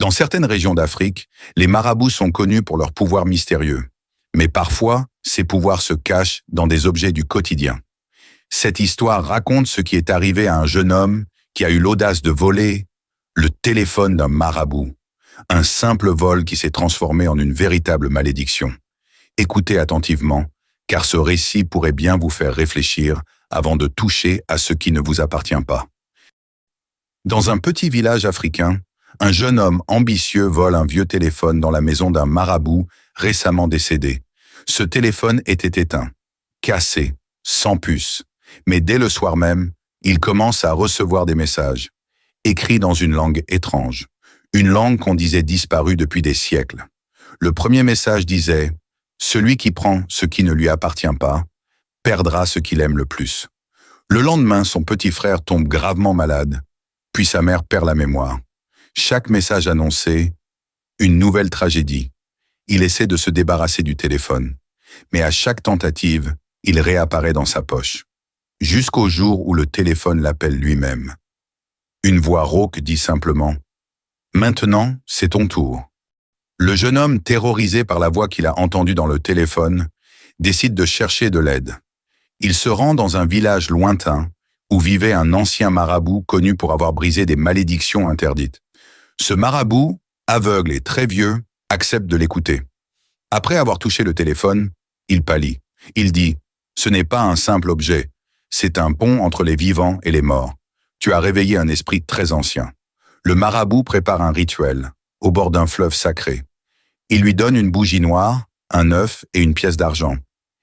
Dans certaines régions d'Afrique, les marabouts sont connus pour leurs pouvoirs mystérieux. Mais parfois, ces pouvoirs se cachent dans des objets du quotidien. Cette histoire raconte ce qui est arrivé à un jeune homme qui a eu l'audace de voler le téléphone d'un marabout. Un simple vol qui s'est transformé en une véritable malédiction. Écoutez attentivement, car ce récit pourrait bien vous faire réfléchir avant de toucher à ce qui ne vous appartient pas. Dans un petit village africain, un jeune homme ambitieux vole un vieux téléphone dans la maison d'un marabout récemment décédé. Ce téléphone était éteint, cassé, sans puce. Mais dès le soir même, il commence à recevoir des messages, écrits dans une langue étrange, une langue qu'on disait disparue depuis des siècles. Le premier message disait « Celui qui prend ce qui ne lui appartient pas, perdra ce qu'il aime le plus ». Le lendemain, son petit frère tombe gravement malade, puis sa mère perd la mémoire. Chaque message annonçait une nouvelle tragédie. Il essaie de se débarrasser du téléphone, mais à chaque tentative, il réapparaît dans sa poche. Jusqu'au jour où le téléphone l'appelle lui-même. Une voix rauque dit simplement « Maintenant, c'est ton tour ». Le jeune homme, terrorisé par la voix qu'il a entendue dans le téléphone, décide de chercher de l'aide. Il se rend dans un village lointain où vivait un ancien marabout connu pour avoir brisé des malédictions interdites. Ce marabout, aveugle et très vieux, accepte de l'écouter. Après avoir touché le téléphone, il pâlit. Il dit « Ce n'est pas un simple objet, c'est un pont entre les vivants et les morts. Tu as réveillé un esprit très ancien. » Le marabout prépare un rituel, au bord d'un fleuve sacré. Il lui donne une bougie noire, un œuf et une pièce d'argent.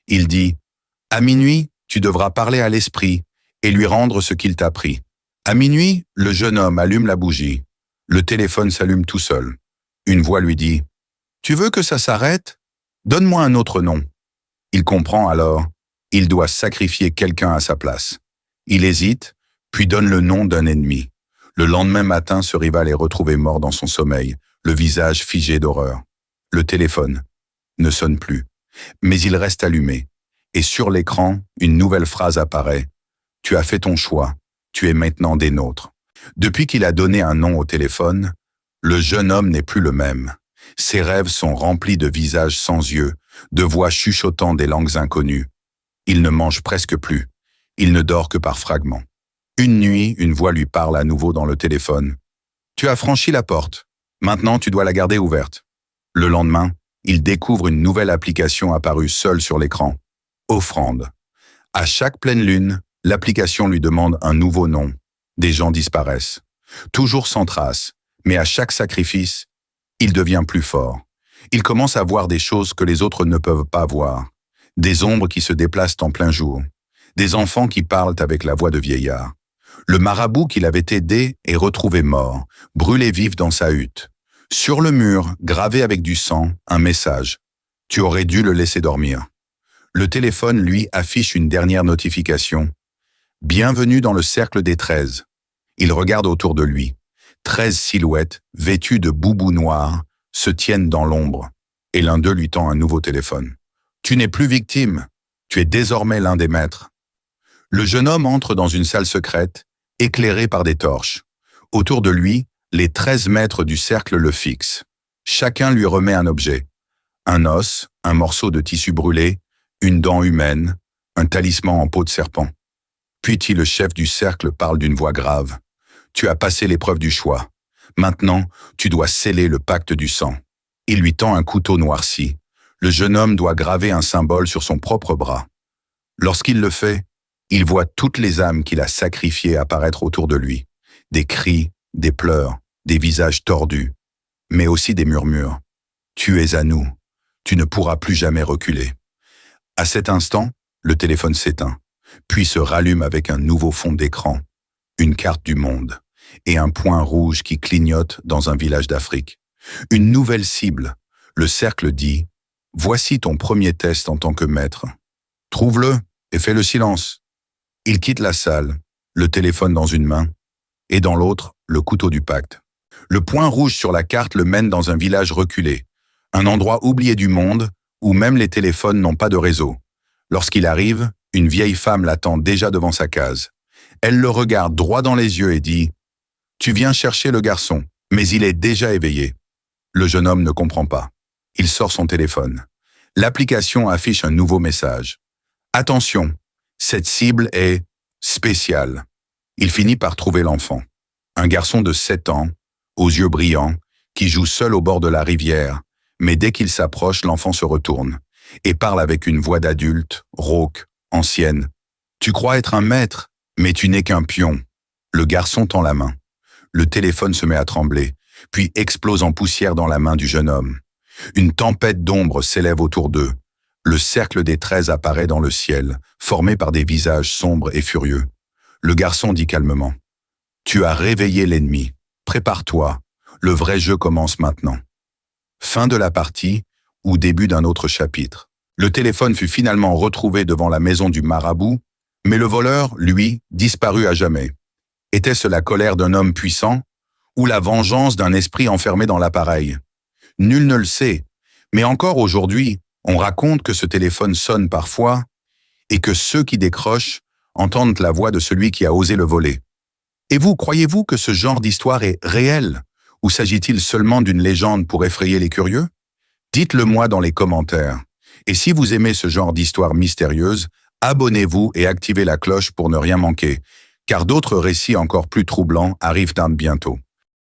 Il dit « À minuit, tu devras parler à l'esprit et lui rendre ce qu'il t'a pris. » À minuit, le jeune homme allume la bougie. Le téléphone s'allume tout seul. Une voix lui dit « Tu veux que ça s'arrête? Donne-moi un autre nom. » Il comprend alors. Il doit sacrifier quelqu'un à sa place. Il hésite, puis donne le nom d'un ennemi. Le lendemain matin, ce rival est retrouvé mort dans son sommeil, le visage figé d'horreur. Le téléphone ne sonne plus, mais il reste allumé. Et sur l'écran, une nouvelle phrase apparaît. « Tu as fait ton choix, tu es maintenant des nôtres. » Depuis qu'il a donné un nom au téléphone, le jeune homme n'est plus le même. Ses rêves sont remplis de visages sans yeux, de voix chuchotant des langues inconnues. Il ne mange presque plus. Il ne dort que par fragments. Une nuit, une voix lui parle à nouveau dans le téléphone. « Tu as franchi la porte. Maintenant, tu dois la garder ouverte. » Le lendemain, il découvre une nouvelle application apparue seule sur l'écran. Offrande. À chaque pleine lune, l'application lui demande un nouveau nom. Des gens disparaissent. Toujours sans trace, mais à chaque sacrifice, il devient plus fort. Il commence à voir des choses que les autres ne peuvent pas voir. Des ombres qui se déplacent en plein jour. Des enfants qui parlent avec la voix de vieillards. Le marabout qui l'avait aidé est retrouvé mort, brûlé vif dans sa hutte. Sur le mur, gravé avec du sang, un message. « Tu aurais dû le laisser dormir. » Le téléphone, lui, affiche une dernière notification. « Bienvenue dans le cercle des 13. » Il regarde autour de lui. 13 silhouettes, vêtues de boubous noirs, se tiennent dans l'ombre. Et l'un d'eux lui tend un nouveau téléphone. « Tu n'es plus victime. Tu es désormais l'un des maîtres. » Le jeune homme entre dans une salle secrète, éclairée par des torches. Autour de lui, les 13 maîtres du cercle le fixent. Chacun lui remet un objet. Un os, un morceau de tissu brûlé, une dent humaine, un talisman en peau de serpent. Puis le chef du cercle parle d'une voix grave. « Tu as passé l'épreuve du choix. Maintenant, tu dois sceller le pacte du sang. » Il lui tend un couteau noirci. Le jeune homme doit graver un symbole sur son propre bras. Lorsqu'il le fait, il voit toutes les âmes qu'il a sacrifiées apparaître autour de lui. Des cris, des pleurs, des visages tordus, mais aussi des murmures. « Tu es à nous. Tu ne pourras plus jamais reculer. » À cet instant, le téléphone s'éteint, puis se rallume avec un nouveau fond d'écran, une carte du monde et un point rouge qui clignote dans un village d'Afrique. Une nouvelle cible. Le cercle dit « Voici ton premier test en tant que maître. Trouve-le et fais le silence. » Il quitte la salle, le téléphone dans une main, et dans l'autre, le couteau du pacte. Le point rouge sur la carte le mène dans un village reculé, un endroit oublié du monde où même les téléphones n'ont pas de réseau. Lorsqu'il arrive, une vieille femme l'attend déjà devant sa case. Elle le regarde droit dans les yeux et dit « Tu viens chercher le garçon. Mais il est déjà éveillé. Le jeune homme ne comprend pas. Il sort son téléphone. L'application affiche un nouveau message. Attention, cette cible est spéciale. Il finit par trouver l'enfant. Un garçon de 7 ans, aux yeux brillants, qui joue seul au bord de la rivière, mais dès qu'il s'approche, l'enfant se retourne et parle avec une voix d'adulte, rauque, ancienne. « Tu crois être un maître, mais tu n'es qu'un pion. » Le garçon tend la main. Le téléphone se met à trembler, puis explose en poussière dans la main du jeune homme. Une tempête d'ombre s'élève autour d'eux. Le cercle des 13 apparaît dans le ciel, formé par des visages sombres et furieux. Le garçon dit calmement. « Tu as réveillé l'ennemi. Prépare-toi. Le vrai jeu commence maintenant. » Fin de la partie ou début d'un autre chapitre. Le téléphone fut finalement retrouvé devant la maison du marabout, mais le voleur, lui, disparut à jamais. Était-ce la colère d'un homme puissant ou la vengeance d'un esprit enfermé dans l'appareil? Nul ne le sait, mais encore aujourd'hui, on raconte que ce téléphone sonne parfois et que ceux qui décrochent entendent la voix de celui qui a osé le voler. Et vous, croyez-vous que ce genre d'histoire est réel ou s'agit-il seulement d'une légende pour effrayer les curieux? Dites-le moi dans les commentaires. Et si vous aimez ce genre d'histoire mystérieuse, abonnez-vous et activez la cloche pour ne rien manquer, car d'autres récits encore plus troublants arrivent bientôt.